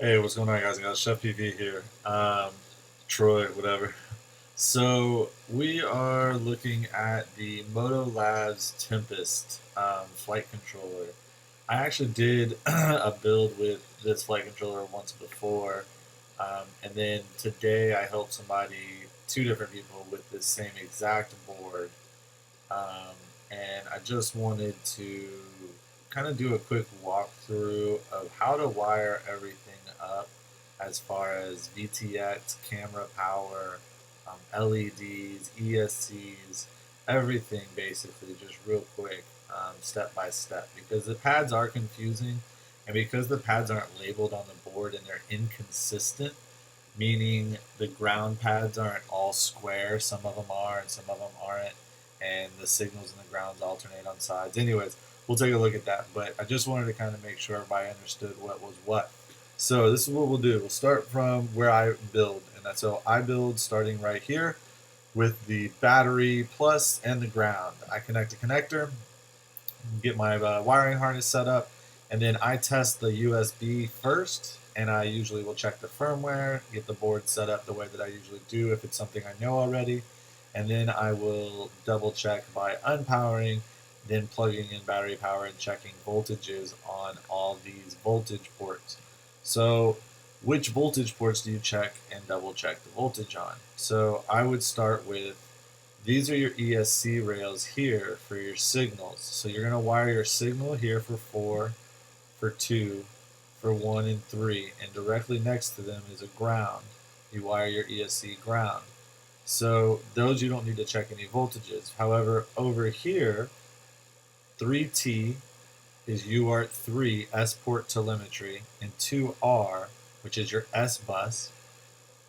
Hey, what's going on, guys? I got CheFPV here. Troy, whatever. So we are looking at the MotoLabs Tempest flight controller. I actually did a build with this flight controller once before, and then today I helped somebody, two different people, with this same exact board. Um, and I just wanted to kind of do a quick walkthrough of how to wire everything up as far as VTX, camera power, LEDs, ESCs, everything basically, just real quick, step by step, because the pads are confusing and because the pads aren't labeled on the board and they're inconsistent, meaning the ground pads aren't all square. Some of them are, and some of them aren't, and the signals and the grounds alternate on sides. Anyways, we'll take a look at that. But I just wanted to kind of make sure everybody understood what was what. So this is what we'll do. We'll start from where I build, and that's so I build starting right here with the battery plus and the ground. I connect a connector, get my wiring harness set up, and then I test the USB first, and I usually will check the firmware, get the board set up the way that I usually do if it's something I know already, and then I will double check by unpowering, then plugging in battery power and checking voltages on all these voltage ports. So which voltage ports do you check and double check the voltage on? So I would start with, these are your ESC rails here for your signals. So you're going to wire your signal here for 4, for 2, for 1 and 3, and directly next to them is a ground. You wire your ESC ground. So those you don't need to check any voltages. However, over here, 3T is UART3 S port telemetry, and 2R, which is your S bus,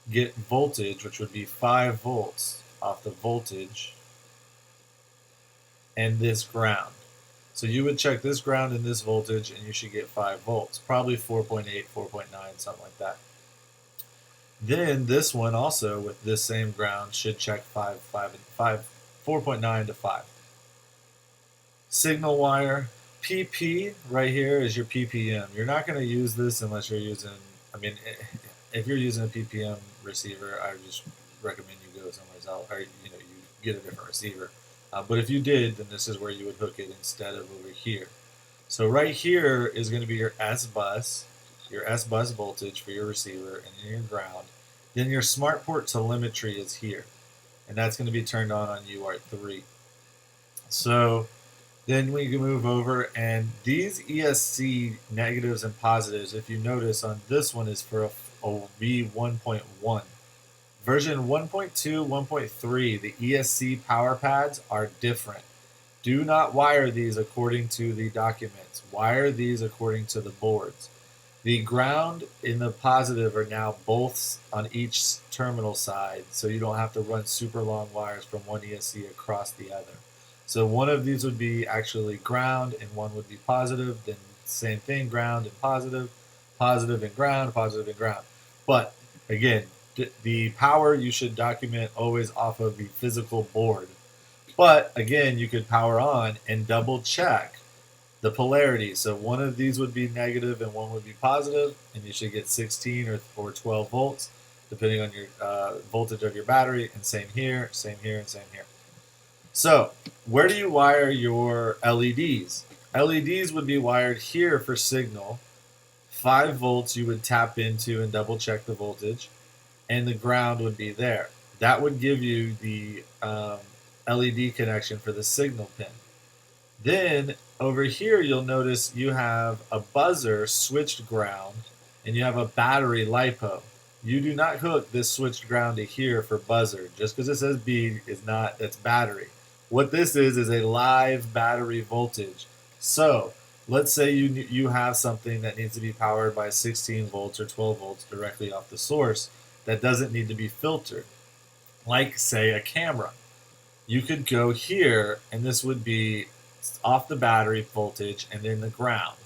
get voltage, which would be 5 volts off the voltage, and this ground. So you would check this ground and this voltage, and you should get 5 volts, probably 4.8, 4.9, something like that. Then this one also with this same ground should check 4.9 to 5. Signal wire, PP right here is your PPM. You're not going to use this unless you're using, I mean, if you're using a PPM receiver, I just recommend you go somewhere else, or you get a different receiver. But if you did, then this is where you would hook it instead of over here. So right here is going to be your S bus voltage for your receiver, and then your ground. Then your smart port telemetry is here, and that's going to be turned on UART3. So then we can move over, and these ESC negatives and positives, if you notice on this one, is for a V1.1. Version 1.2, 1.3, the ESC power pads are different. Do not wire these according to the documents. Wire these according to the boards. The ground and the positive are now both on each terminal side, so you don't have to run super long wires from one ESC across the other. So one of these would be actually ground, and one would be positive. Then same thing, ground and positive, positive and ground, positive and ground. But again, the power you should document always off of the physical board. But again, you could power on and double check the polarity. So one of these would be negative and one would be positive, and you should get 16 or 12 volts, depending on your voltage of your battery. And same here, same here, and same here. So where do you wire your LEDs? LEDs would be wired here for signal. 5 volts you would tap into and double check the voltage, and the ground would be there. That would give you the LED connection for the signal pin. Then over here, you'll notice you have a buzzer switched ground, and you have a battery LiPo. You do not hook this switched ground to here for buzzer. Just because it says B is not, that's battery. What this is a live battery voltage. So let's say you have something that needs to be powered by 16 volts or 12 volts directly off the source that doesn't need to be filtered, like say a camera. You could go here, and this would be off the battery voltage and then the ground.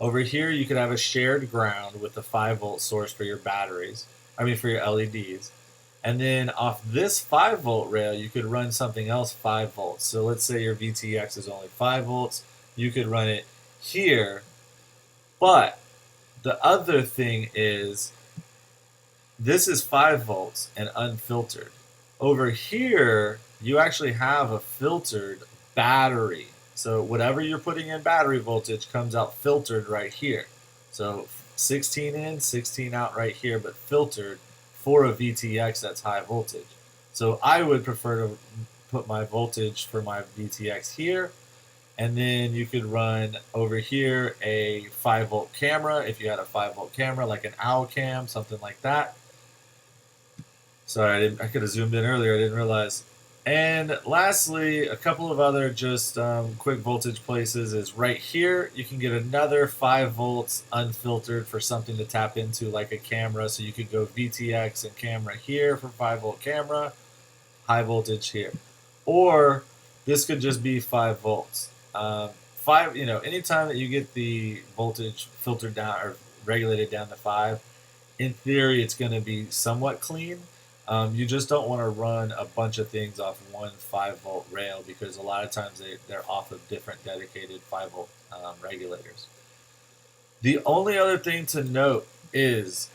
Over here, you could have a shared ground with a 5-volt source for your batteries, for your LEDs. And then off this 5-volt rail, you could run something else 5 volts. So let's say your VTX is only 5 volts. You could run it here, but the other thing is this is 5 volts and unfiltered. Over here, you actually have a filtered battery. So whatever you're putting in battery voltage comes out filtered right here. So 16 in, 16 out right here, but filtered for a VTX that's high voltage. So I would prefer to put my voltage for my VTX here, and then you could run over here a 5-volt camera if you had a 5-volt camera, like an owl cam, something like that. Sorry, I could have zoomed in earlier. I didn't realize. And lastly, a couple of other just quick voltage places is right here. You can get another 5 volts unfiltered for something to tap into, like a camera. So you could go VTX and camera here for 5-volt camera, high voltage here. Or this could just be 5 volts. Anytime that you get the voltage filtered down or regulated down to 5, in theory, it's going to be somewhat clean. You just don't want to run a bunch of things off one 5-volt rail because a lot of times they're off of different dedicated 5-volt regulators. The only other thing to note is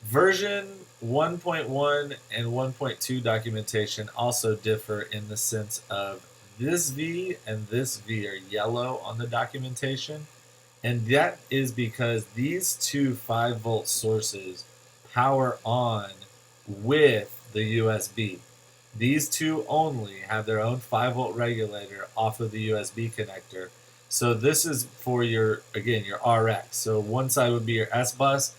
version 1.1 and 1.2 documentation also differ in the sense of this V and this V are yellow on the documentation. And that is because these two 5-volt sources power on with the USB. These two only have their own 5-volt regulator off of the USB connector. So this is for your RX. So one side would be your S bus.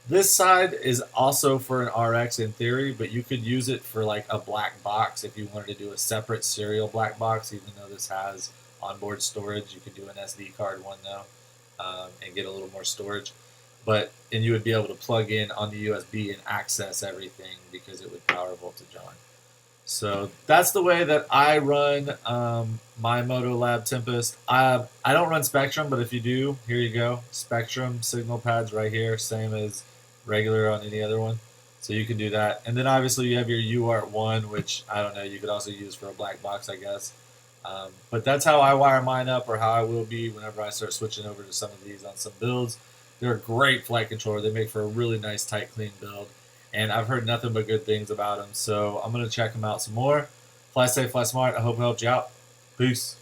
This side is also for an RX in theory, but you could use it for like a black box if you wanted to do a separate serial black box, even though this has onboard storage. You could do an SD card one though. And get a little more storage, and you would be able to plug in on the USB and access everything because it would power voltage on. So that's the way that I run my MotoLab Tempest. I don't run Spectrum, but if you do, here you go. Spectrum signal pads right here, same as regular on any other one. So you can do that. And then obviously you have your UART1, which I don't know, you could also use for a black box, I guess. But that's how I wire mine up, or how I will be whenever I start switching over to some of these on some builds. They're a great flight controller. They make for a really nice, tight, clean build. And I've heard nothing but good things about them. So I'm going to check them out some more. Fly safe, fly smart. I hope it helped you out. Peace.